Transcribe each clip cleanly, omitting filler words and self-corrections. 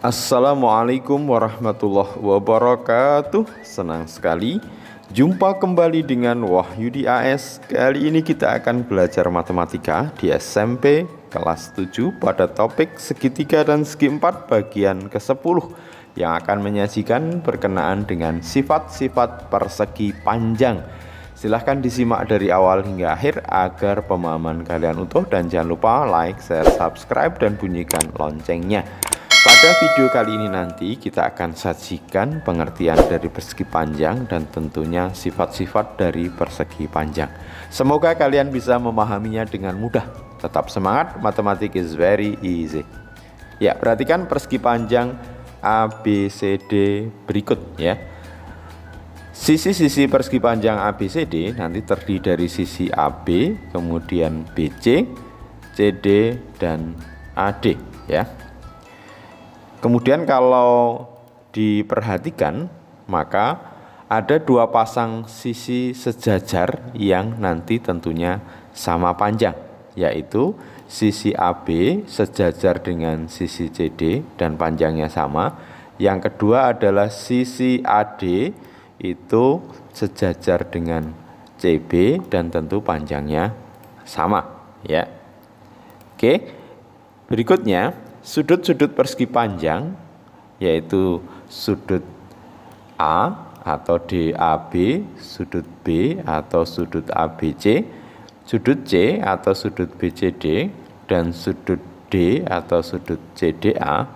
Assalamualaikum warahmatullahi wabarakatuh. Senang sekali jumpa kembali dengan Wahyudi AS. Kali ini kita akan belajar matematika di SMP kelas 7 pada topik segitiga dan segi 4 bagian ke-10 yang akan menyajikan berkenaan dengan sifat-sifat persegi panjang. Silahkan disimak dari awal hingga akhir agar pemahaman kalian utuh, dan jangan lupa like, share, subscribe, dan bunyikan loncengnya. Pada video kali ini nanti kita akan sajikan pengertian dari persegi panjang dan tentunya sifat-sifat dari persegi panjang. Semoga kalian bisa memahaminya dengan mudah. Tetap semangat, matematik is very easy. Ya, perhatikan persegi panjang ABCD berikut ya. Sisi-sisi persegi panjang ABCD nanti terdiri dari sisi AB, kemudian BC, CD, dan AD ya. Kemudian kalau diperhatikan, maka ada dua pasang sisi sejajar yang nanti tentunya sama panjang, yaitu sisi AB sejajar dengan sisi CD dan panjangnya sama. Yang kedua adalah sisi AD itu sejajar dengan CB dan tentu panjangnya sama ya. Oke, berikutnya sudut-sudut persegi panjang, yaitu sudut A atau DAB, sudut B atau sudut ABC, sudut C atau sudut BCD, dan sudut D atau sudut CDA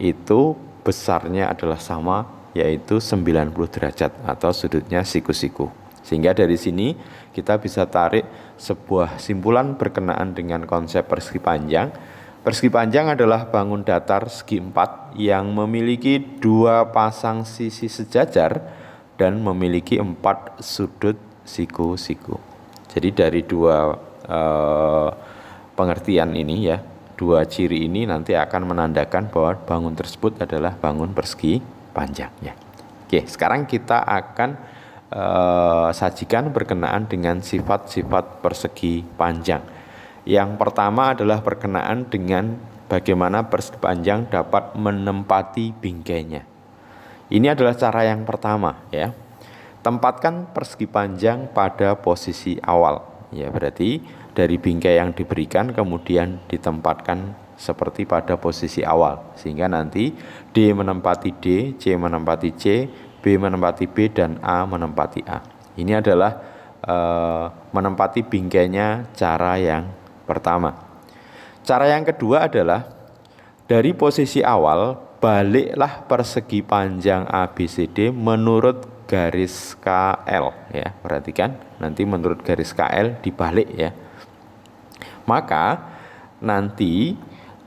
itu besarnya adalah sama, yaitu 90 derajat atau sudutnya siku-siku. Sehingga dari sini kita bisa tarik sebuah simpulan berkenaan dengan konsep persegi panjang. Persegi panjang adalah bangun datar segi 4 yang memiliki dua pasang sisi sejajar dan memiliki 4 sudut siku-siku. Jadi dari dua pengertian ini ya, dua ciri ini nanti akan menandakan bahwa bangun tersebut adalah bangun persegi panjang ya. Oke, sekarang kita akan sajikan berkenaan dengan sifat-sifat persegi panjang. Yang pertama adalah berkenaan dengan bagaimana persegi panjang dapat menempati bingkainya. Ini adalah cara yang pertama ya. Tempatkan persegi panjang pada posisi awal. Ya, berarti dari bingkai yang diberikan kemudian ditempatkan seperti pada posisi awal, sehingga nanti D menempati D, C menempati C, B menempati B, dan A menempati A. Ini adalah menempati bingkainya cara yang pertama. Cara yang kedua adalah dari posisi awal baliklah persegi panjang ABCD menurut garis KL ya. Perhatikan nanti menurut garis KL dibalik ya. Maka nanti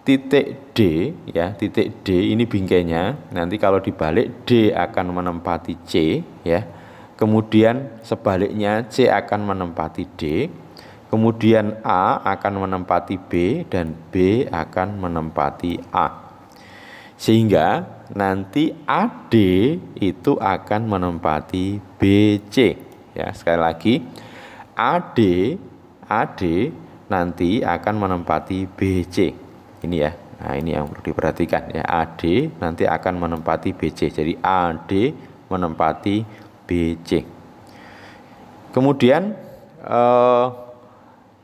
titik D ya, titik D ini bingkainya. Nanti kalau dibalik D akan menempati C ya. Kemudian sebaliknya C akan menempati D. Kemudian A akan menempati B dan B akan menempati A. Sehingga nanti AD itu akan menempati BC. Ya, sekali lagi AD nanti akan menempati BC. Ini ya. Nah, ini yang perlu diperhatikan ya. AD nanti akan menempati BC. Jadi AD menempati BC. Kemudian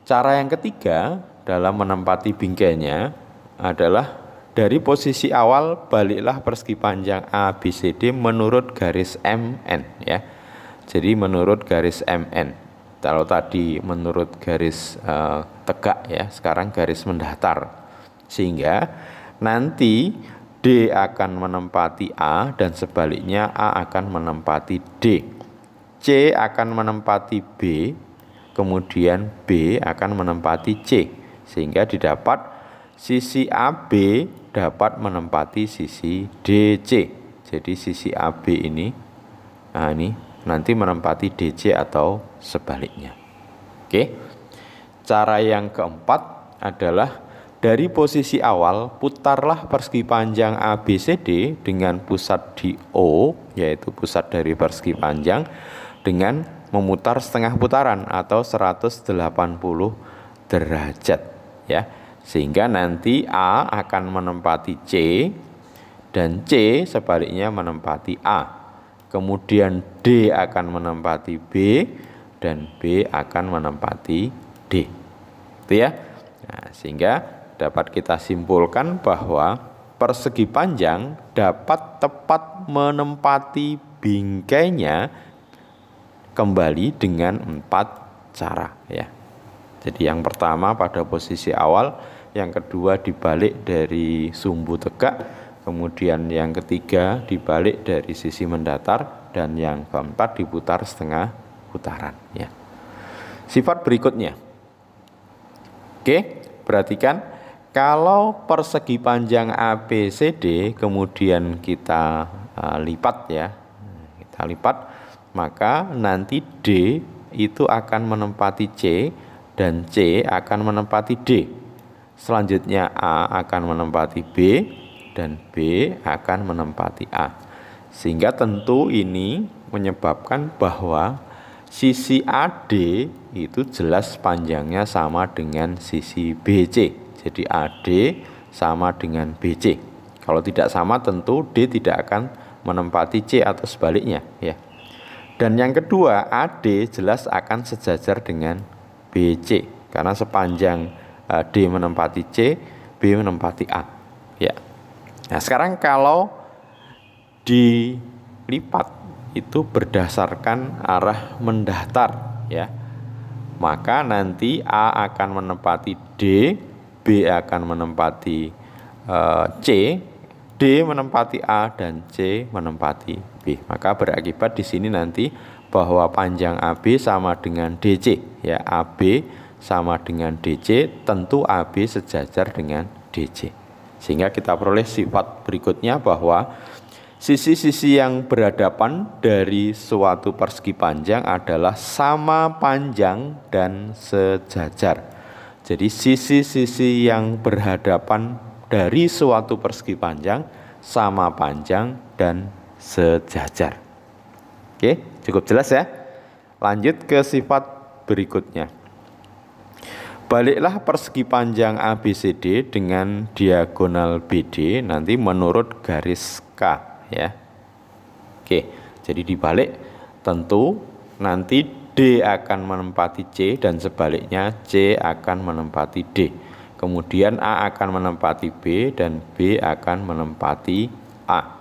cara yang ketiga dalam menempati bingkainya adalah dari posisi awal baliklah persegi panjang ABCD menurut garis MN ya. Jadi menurut garis MN. Kalau tadi menurut garis tegak ya, sekarang garis mendatar. Sehingga nanti D akan menempati A dan sebaliknya A akan menempati D. C akan menempati B, kemudian B akan menempati C, sehingga didapat sisi AB dapat menempati sisi DC. Jadi sisi AB ini, nah ini nanti menempati DC atau sebaliknya. Oke. Cara yang keempat adalah dari posisi awal putarlah persegi panjang ABCD dengan pusat di O, yaitu pusat dari persegi panjang, dengan memutar setengah putaran atau 180 derajat ya. Sehingga nanti A akan menempati C, dan C sebaliknya menempati A. Kemudian D akan menempati B dan B akan menempati D. Itu ya. Nah, sehingga dapat kita simpulkan bahwa persegi panjang dapat tepat menempati bingkainya kembali dengan 4 cara ya. Jadi yang pertama pada posisi awal, yang kedua dibalik dari sumbu tegak, kemudian yang ketiga dibalik dari sisi mendatar, dan yang keempat diputar setengah putaran ya. Sifat berikutnya. Oke, perhatikan kalau persegi panjang ABCD kemudian kita lipat ya. Kita lipat, maka nanti D itu akan menempati C dan C akan menempati D. Selanjutnya A akan menempati B dan B akan menempati A. Sehingga tentu ini menyebabkan bahwa sisi AD itu jelas panjangnya sama dengan sisi BC. Jadi AD sama dengan BC. Kalau tidak sama tentu D tidak akan menempati C atau sebaliknya ya. Dan yang kedua, AD jelas akan sejajar dengan BC karena sepanjang D menempati C, B menempati A ya. Nah, sekarang kalau dilipat itu berdasarkan arah mendatar ya, maka nanti A akan menempati D, B akan menempati C, D menempati A, dan C menempati B. Maka berakibat di sini nanti bahwa panjang AB sama dengan DC ya, AB sama dengan DC, tentu AB sejajar dengan DC. Sehingga kita peroleh sifat berikutnya bahwa sisi-sisi yang berhadapan dari suatu persegi panjang adalah sama panjang dan sejajar. Jadi sisi-sisi yang berhadapan dari suatu persegi panjang sama panjang dan sejajar. Oke, cukup jelas ya. Lanjut ke sifat berikutnya. Baliklah persegi panjang ABCD dengan diagonal BD nanti menurut garis K ya. Oke, jadi dibalik tentu nanti D akan menempati C dan sebaliknya C akan menempati D. Kemudian A akan menempati B dan B akan menempati A.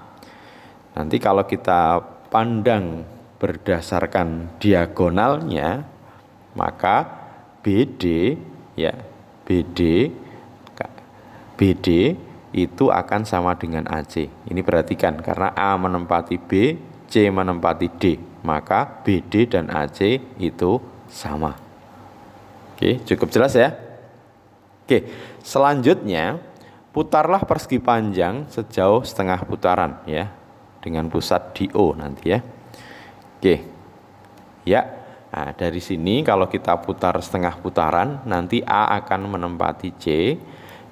Nanti kalau kita pandang berdasarkan diagonalnya, maka BD ya, BD itu akan sama dengan AC. Ini perhatikan karena A menempati B, C menempati D, maka BD dan AC itu sama. Oke, cukup jelas ya. Oke, selanjutnya putarlah persegi panjang sejauh setengah putaran ya, dengan pusat di O nanti ya. Oke. Ya. Nah, dari sini kalau kita putar setengah putaran, nanti A akan menempati C,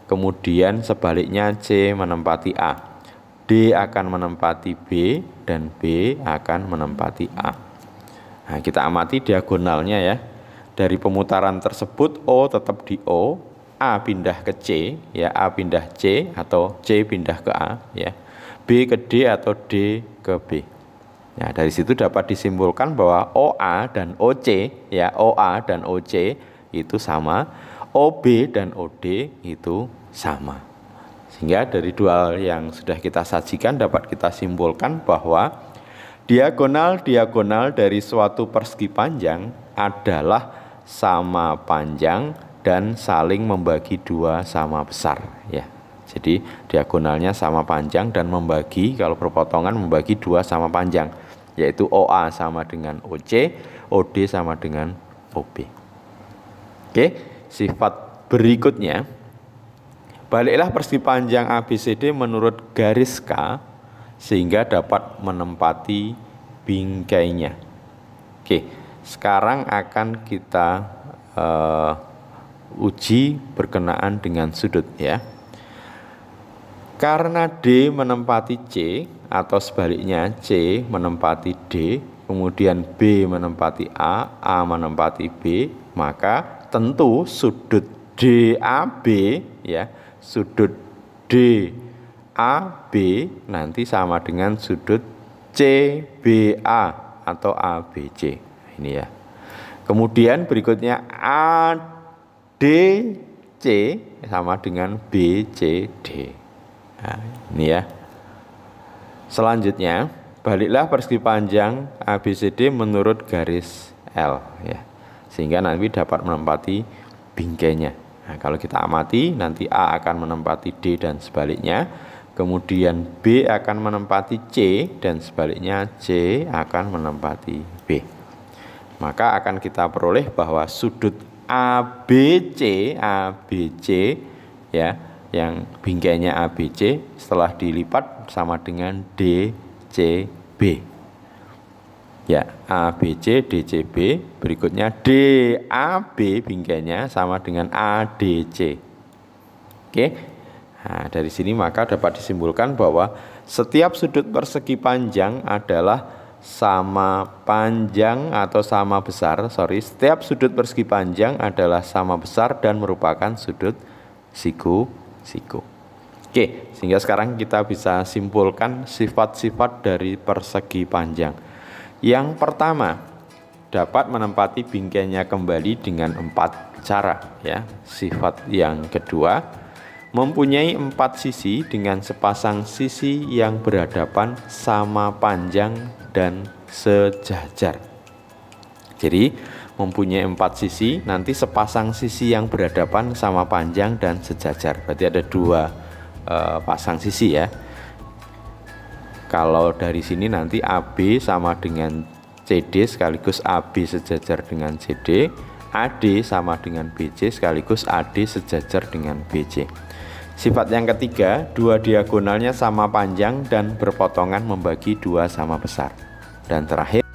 kemudian sebaliknya C menempati A. D akan menempati B dan B akan menempati A. Nah, kita amati diagonalnya ya. Dari pemutaran tersebut O tetap di O, A pindah ke C ya, A pindah C atau C pindah ke A ya. B ke D atau D ke B. Nah, dari situ dapat disimpulkan bahwa OA dan OC ya, OA dan OC itu sama, OB dan OD itu sama. Sehingga dari dua yang sudah kita sajikan dapat kita simpulkan bahwa diagonal-diagonal dari suatu persegi panjang adalah sama panjang dan saling membagi dua sama besar ya. Jadi diagonalnya sama panjang dan membagi, kalau berpotongan membagi dua sama panjang, yaitu OA sama dengan OC, OD sama dengan OB. Oke, sifat berikutnya, baliklah persegi panjang ABCD menurut garis K sehingga dapat menempati bingkainya. Oke, sekarang akan kita uji berkenaan dengan sudut ya. Karena D menempati C atau sebaliknya C menempati D, kemudian B menempati A menempati B, maka tentu sudut DAB ya, sudut DAB AB nanti sama dengan sudut CBA atau ABC. Ini ya. Kemudian berikutnya ADC sama dengan BCD. Nah, ini ya. Selanjutnya, baliklah persegi panjang ABCD menurut garis L ya. Sehingga nanti dapat menempati bingkainya. Nah, kalau kita amati, nanti A akan menempati D dan sebaliknya. Kemudian B akan menempati C dan sebaliknya C akan menempati B. Maka akan kita peroleh bahwa sudut ABC ya, yang bingkainya ABC setelah dilipat sama dengan DCB. Ya, ABC DCB, berikutnya DAB bingkainya sama dengan ADC. Oke. Nah, dari sini maka dapat disimpulkan bahwa setiap sudut persegi panjang adalah sama panjang atau sama besar, setiap sudut persegi panjang adalah sama besar dan merupakan sudut siku-siku. Oke, sehingga sekarang kita bisa simpulkan sifat-sifat dari persegi panjang. Yang pertama, dapat menempati bingkainya kembali dengan 4 cara ya. Sifat yang kedua, mempunyai 4 sisi dengan sepasang sisi yang berhadapan sama panjang dan sejajar. Jadi mempunyai 4 sisi, nanti sepasang sisi yang berhadapan sama panjang dan sejajar. Berarti ada 2 pasang sisi ya. Kalau dari sini nanti AB sama dengan CD sekaligus AB sejajar dengan CD, AD sama dengan BC sekaligus AD sejajar dengan BC. Sifat yang ketiga, 2 diagonalnya sama panjang dan berpotongan membagi 2 sama besar. Dan terakhir,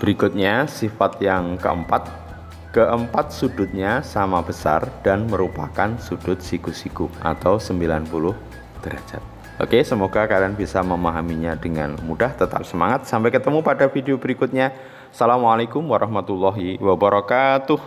berikutnya sifat yang keempat sudutnya sama besar dan merupakan sudut siku-siku atau 90 derajat. Oke, semoga kalian bisa memahaminya dengan mudah. Tetap semangat, sampai ketemu pada video berikutnya. Assalamualaikum warahmatullahi wabarakatuh.